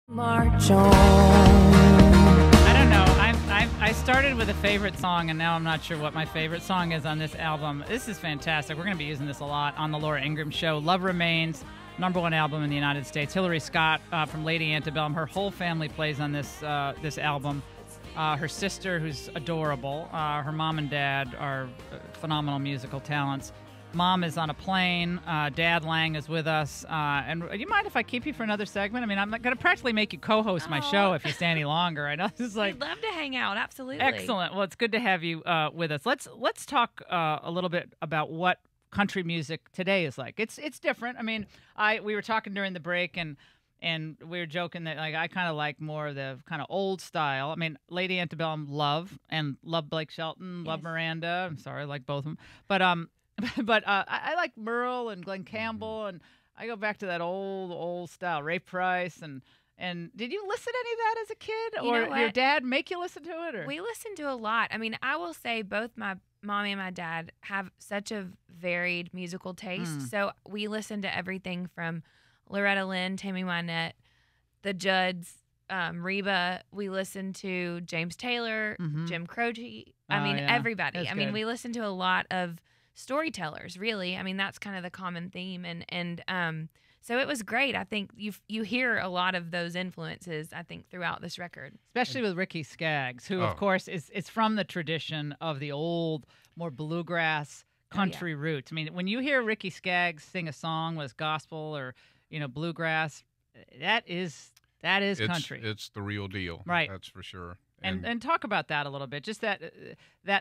March on. I don't know. I started with a favorite song, and now I'm not sure what my favorite song is on this album. This is fantastic. We're going to be using this a lot on the Laura Ingraham Show. Love Remains, #1 album in the United States. Hillary Scott from Lady Antebellum. Her whole family plays on this album. Her sister, who's adorable. Her mom and dad are phenomenal musical talents. Mom is on a plane. Dad Lang is with us. And do you mind if I keep you for another segment? I mean, I'm going to practically make you co-host my show if you stay any longer. I know this is like We'd love to hang out. Absolutely. Excellent. Well, it's good to have you with us. Let's talk a little bit about what country music today is like. It's different. I mean, we were talking during the break and we were joking that like I kind of like more of the kind of old style. I mean, Lady Antebellum, love Blake Shelton, love Miranda. I'm sorry, I like both of them. But I like Merle and Glenn Campbell, and I go back to that old style. Ray Price and did you listen to any of that as a kid, or your dad make you listen to it? Or we listened to a lot. I mean, I will say both my mommy and my dad have such a varied musical taste. So we listened to everything from Loretta Lynn, Tammy Wynette, the Judds, Reba. We listened to James Taylor, Jim Croce. I mean, everybody. That's I mean, good. we listened to a lot of storytellers, really. I mean, that's kind of the common theme. And so it was great. I think you hear a lot of those influences, I think, throughout this record. especially with Ricky Skaggs, who, of course, is from the tradition of the old, more bluegrass country roots. I mean, when you hear Ricky Skaggs sing a song with gospel or, bluegrass, that is country. It's the real deal. Right. That's for sure. And talk about that a little bit, just that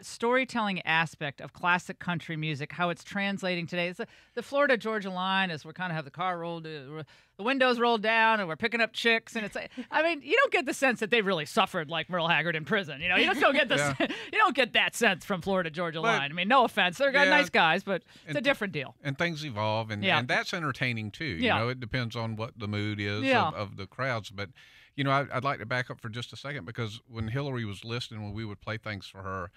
storytelling aspect of classic country music, how it's translating today. It's the Florida-Georgia line is we kind of have the car rolled, the windows rolled down, and we're picking up chicks. And it's like, I mean, you don't get the sense that they really suffered like Merle Haggard in prison. You just don't get you don't get that sense from Florida-Georgia line. I mean, no offense, they're nice guys, but it's a different deal. And things evolve, and that's entertaining too. It depends on what the mood is of the crowds, but. I'd like to back up for just a second, because when Hillary was listening, when we would play things for her,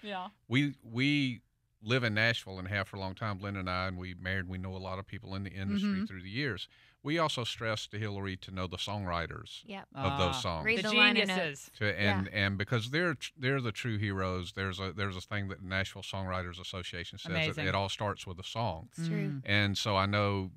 we live in Nashville and have for a long time, Linda and I, and we married. We know a lot of people in the industry through the years. We also stressed to Hillary to know the songwriters of those songs. Read the the liner geniuses. notes. And because they're the true heroes. There's a thing that the Nashville Songwriters Association says. Amazing. It all starts with a song. It's true. And so I know,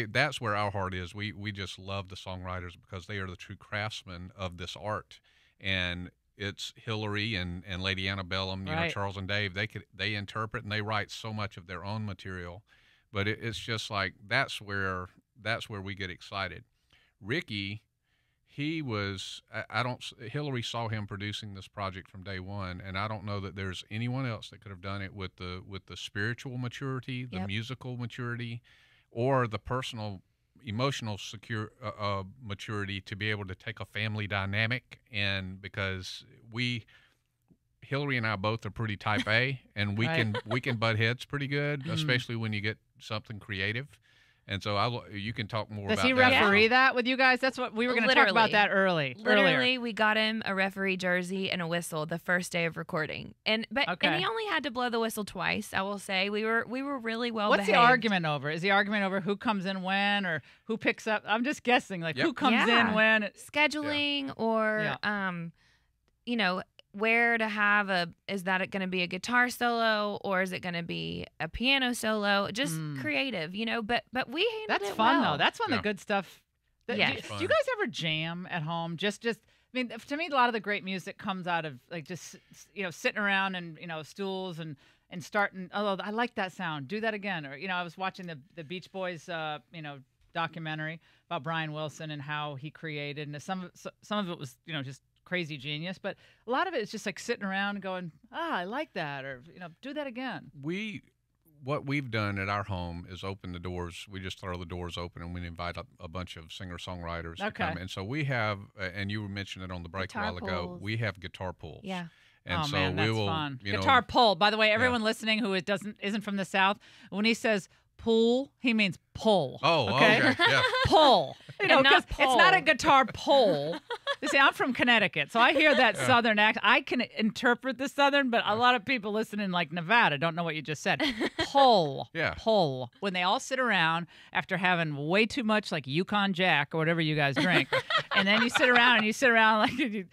that's where our heart is. We just love the songwriters because they are the true craftsmen of this art. And it's Hillary and Lady Antebellum, Charles and Dave. They interpret and they write so much of their own material, but it's just like that's where we get excited. Ricky, Hillary saw him producing this project from day one, and I don't know that there's anyone else that could have done it with the spiritual maturity, the musical maturity, or the personal, emotional maturity to be able to take a family dynamic. And because Hillary and I both are pretty type A, and we can butt heads pretty good, especially when you get something creative. And so you can talk more about that. Does he referee that with you guys? That's what we were going to talk about that earlier. Literally, we got him a referee jersey and a whistle the first day of recording. And he only had to blow the whistle twice, I will say. We were really well behaved. What's the argument over? Is the argument over who comes in when or who picks up? I'm just guessing, who comes in when? Scheduling or, where to have is that going to be a guitar solo or is it going to be a piano solo? Just creative, but we handled That's it fun, well. though. That's one of the good stuff. Do you guys ever jam at home? Just, I mean, to me, a lot of the great music comes out of just sitting around and stools and starting. Oh, I like that sound. Do that again. Or I was watching the Beach Boys, documentary about Brian Wilson and how he created, and some of it was just crazy genius, but a lot of it is just like sitting around and going, I like that, or do that again. What we've done at our home is open the doors. We just throw the doors open and we invite a bunch of singer-songwriters to come. And so we have, and you mentioned it on the break guitar a while ago, pulls. we have guitar pools. Yeah. And so man, we that's will fun. Guitar pull. By the way, everyone listening who isn't from the South, when he says pull, he means pull. Oh, okay. Yeah. Pull. Not It's not a pull. guitar pull. See, I'm from Connecticut, so I hear that Southern accent. I can interpret the Southern, but a lot of people listening like Nevada don't know what you just said. Pull. Yeah. Pull. When they all sit around after having way too much like Yukon Jack or whatever you guys drink, and then you sit around like you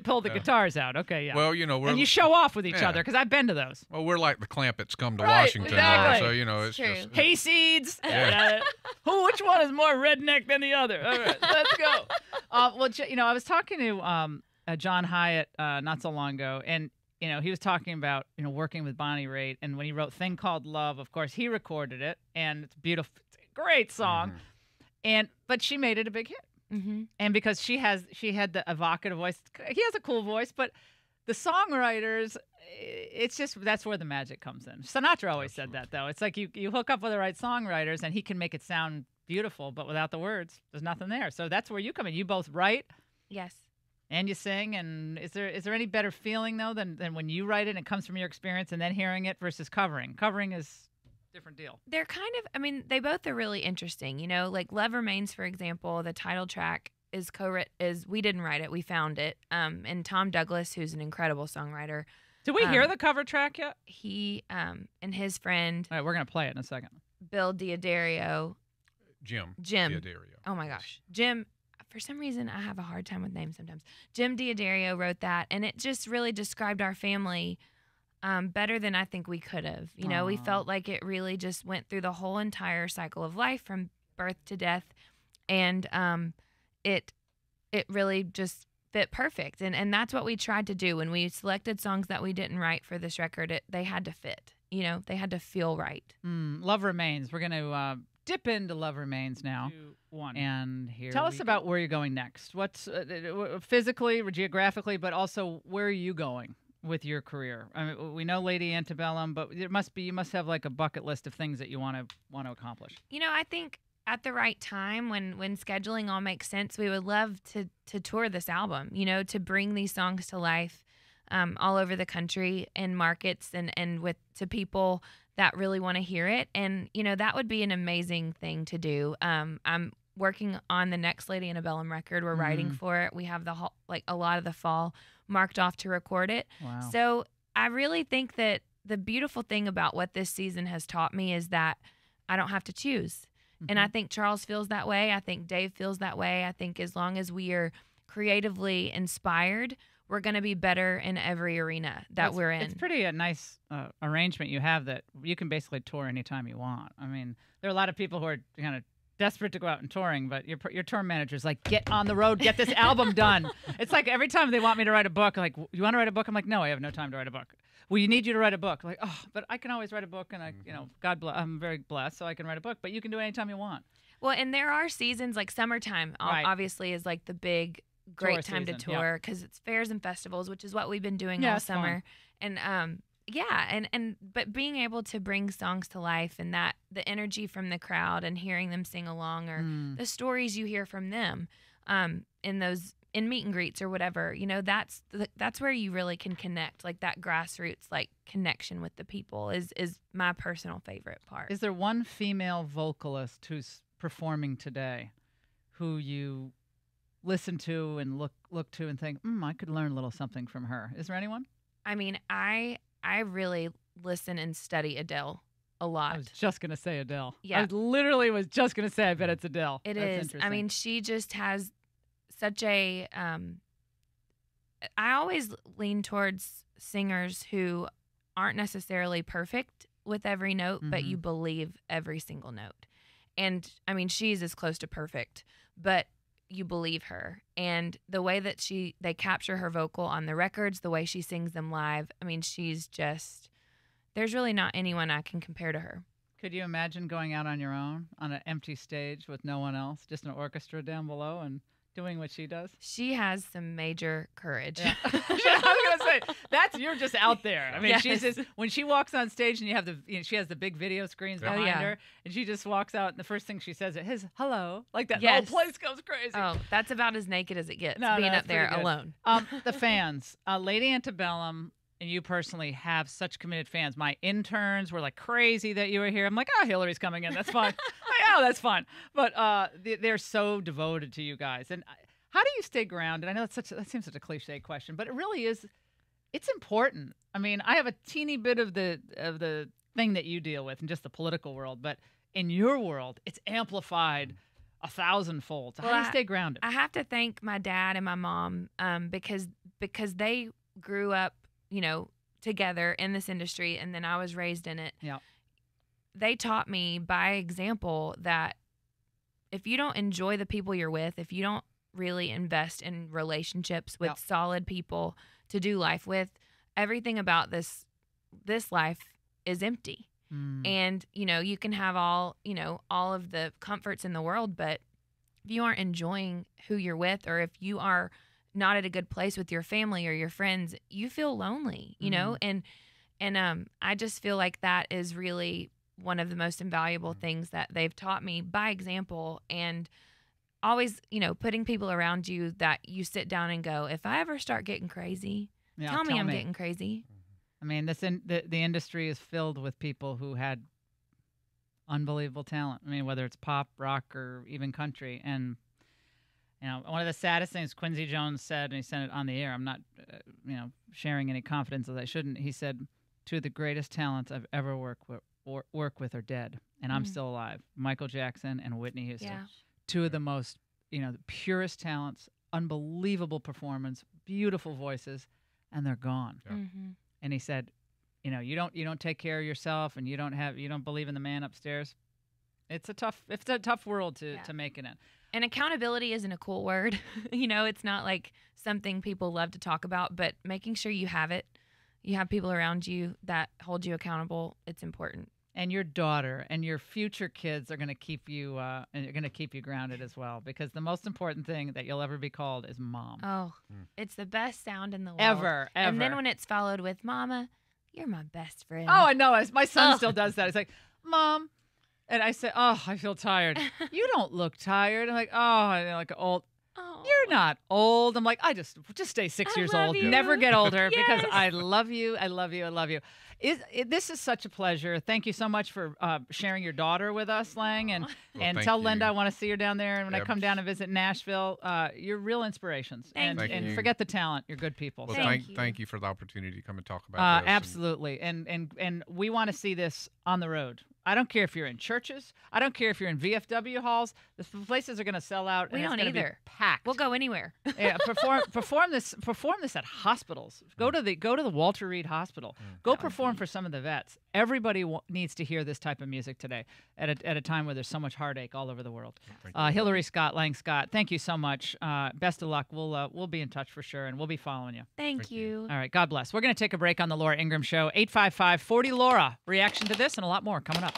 pull the guitars out. Okay, yeah. Well, and you show off with each other, because I've been to those. Well, we're like the Clampetts come to Right, Washington. exactly. So, it's True. just. Hayseeds. Yeah. Which one is more redneck than the other? All right, let's go. I was talking to John Hyatt not so long ago, and he was talking about working with Bonnie Raitt, and when he wrote "Thing Called Love," of course he recorded it, and it's beautiful, it's a great song, but she made it a big hit. Mm-hmm. And because she had the evocative voice, he has a cool voice, but the songwriters, it's just, that's where the magic comes in. Sinatra always said that, though. It's like you hook up with the right songwriters and he can make it sound beautiful, but without the words, there's nothing there. So that's where you come in. You both write. Yes. And you sing. And is there any better feeling, though, than when you write it and it comes from your experience and then hearing it versus covering? Covering is different deal. They're kind of, they both are really interesting. Like Love Remains, for example, the title track we didn't write it, we found it. And Tom Douglas, who's an incredible songwriter. Did we hear the cover track yet? He and his friend. All right, we're going to play it in a second. Bill Diodario. Jim. Diodario. Oh my gosh. Jim, for some reason, I have a hard time with names sometimes. Jim Diodario wrote that, and it just really described our family better than I think we could have. We felt like it really just went through the whole entire cycle of life from birth to death, and it really just fit perfect. And that's what we tried to do when we selected songs that we didn't write for this record. They had to fit. They had to feel right. Love Remains. We're going to dip into Love Remains now. 2, 1. And tell us about where you're going next. What's physically, geographically, but also where are you going with your career? I mean, we know Lady Antebellum, but you must have like a bucket list of things that you want to accomplish. I think at the right time, when scheduling all makes sense, we would love to tour this album, to bring these songs to life all over the country in markets and to people that really want to hear it. And, that would be an amazing thing to do. I'm working on the next Lady Antebellum record. We're writing for it. We have a lot of the fall marked off to record it. Wow. So I really think that the beautiful thing about what this season has taught me is that I don't have to choose. And I think Charles feels that way. I think Dave feels that way. I think as long as we are creatively inspired, we're going to be better in every arena that we're in. It's pretty a nice arrangement you have that you can basically tour anytime you want. I mean, there are a lot of people who are kind of desperate to go out and touring, but your tour manager's like, get on the road, get this album done. It's like every time they want me to write a book, like, you want to write a book? I'm like, no, I have no time to write a book. Well, you need you to write a book. I'm like, oh, but I can always write a book, and God bless, I'm very blessed, so I can write a book. But you can do it anytime you want. Well, and there are seasons like summertime. Right. Obviously, is like the big great time to tour because it's fairs and festivals, which is what we've been doing all summer. Fun. And but being able to bring songs to life and that the energy from the crowd and hearing them sing along or the stories you hear from them in meet and greets or whatever, that's where you really can connect, like that grassroots connection with the people is my personal favorite part. Is there one female vocalist who's performing today who you listen to and look to and think, I could learn a little something from her? Is there anyone? I mean, I really listen and study Adele a lot. I was just going to say Adele. Yeah. I literally was just going to say, I bet it's Adele. It That's is. interesting. I mean, she just has such a I always lean towards singers who aren't necessarily perfect with every note, but you believe every single note. And I mean, she's as close to perfect, but you believe her. And the way that they capture her vocal on the records, the way she sings them live, I mean, there's really not anyone I can compare to her. Could you imagine going out on your own on an empty stage with no one else, just an orchestra down below and doing what she does? She has some major courage. Yeah. I was gonna say you're just out there. I mean, Yes. she's just, when she walks on stage and you have she has the big video screens behind her, and she just walks out and the first thing she says is hello, like that. Yes. The whole place goes crazy. Oh, that's about as naked as it gets. No, being that's up there pretty good. alone. The fans, Lady Antebellum, and you personally have such committed fans. My interns were like crazy that you were here. I'm like, Hillary's coming in. That's fine. That's fine. But they're so devoted to you guys. And How do you stay grounded? I know that seems such a cliche question, but it really is. It's important. I mean, I have a teeny bit of the thing that you deal with in just the political world, but in your world, it's amplified 1,000-fold. So how do you stay grounded? I have to thank my dad and my mom because they grew up, together in this industry, and then I was raised in it. Yeah. They taught me by example that if you don't enjoy the people you're with, if you don't really invest in relationships with solid people to do life with, everything about this life is empty. And you can have all of the comforts in the world, but if you aren't enjoying who you're with, or if you are not at a good place with your family or your friends, you feel lonely, and I just feel like that is really one of the most invaluable things that they've taught me by example, and always, putting people around you that you sit down and go, if I ever start getting crazy, tell me I'm getting crazy. I mean, the industry is filled with people who had unbelievable talent. I mean, whether it's pop, rock, or even country. And, one of the saddest things Quincy Jones said, and he said it on the air, I'm not, sharing any confidence as I shouldn't. He said, two of the greatest talents I've ever worked with are dead, and I'm still alive. Michael Jackson and Whitney Houston. Yeah. Two of the most, the purest talents, unbelievable performance, beautiful voices, and they're gone. Yeah. And he said, you don't take care of yourself, and you don't believe in the man upstairs. It's a tough world to make it in. And accountability isn't a cool word. It's not like something people love to talk about, but making sure you have it, you have people around you that hold you accountable. It's important. And your daughter and your future kids are going to keep you grounded as well, because the most important thing that you'll ever be called is mom. Oh, it's the best sound in the world. Ever. And then when it's followed with mama, you're my best friend. Oh, I know. My son still does that. It's like, Mom. And I say, oh, I feel tired. You don't look tired. I'm like, oh, I'm like old. Oh. You're not old. I'm like, I just stay 6 years old. You. Never get older. Yes. Because I love you. I love you. I love you. This is such a pleasure. Thank you so much for sharing your daughter with us, Lang. And tell Linda I want to see her down there. And when I come down and visit Nashville, you're real inspirations. Thank you. And forget the talent. You're good people. Well, thank you for the opportunity to come and talk about this. Absolutely. And we want to see this on the road. I don't care if you're in churches. I don't care if you're in VFW halls. The places are going to sell out. We and don't it's either. Be packed. We'll go anywhere. Yeah, perform this at hospitals. Go to the Walter Reed Hospital. Go perform for some of the vets. Everybody needs to hear this type of music today at a time where there's so much heartache all over the world. Hillary Scott, Lang Scott, thank you so much. Best of luck. We'll be in touch for sure, and we'll be following you. Thank you. All right, God bless. We're going to take a break on the Laura Ingraham Show. 855-40-LAURA. Reaction to this and a lot more coming up.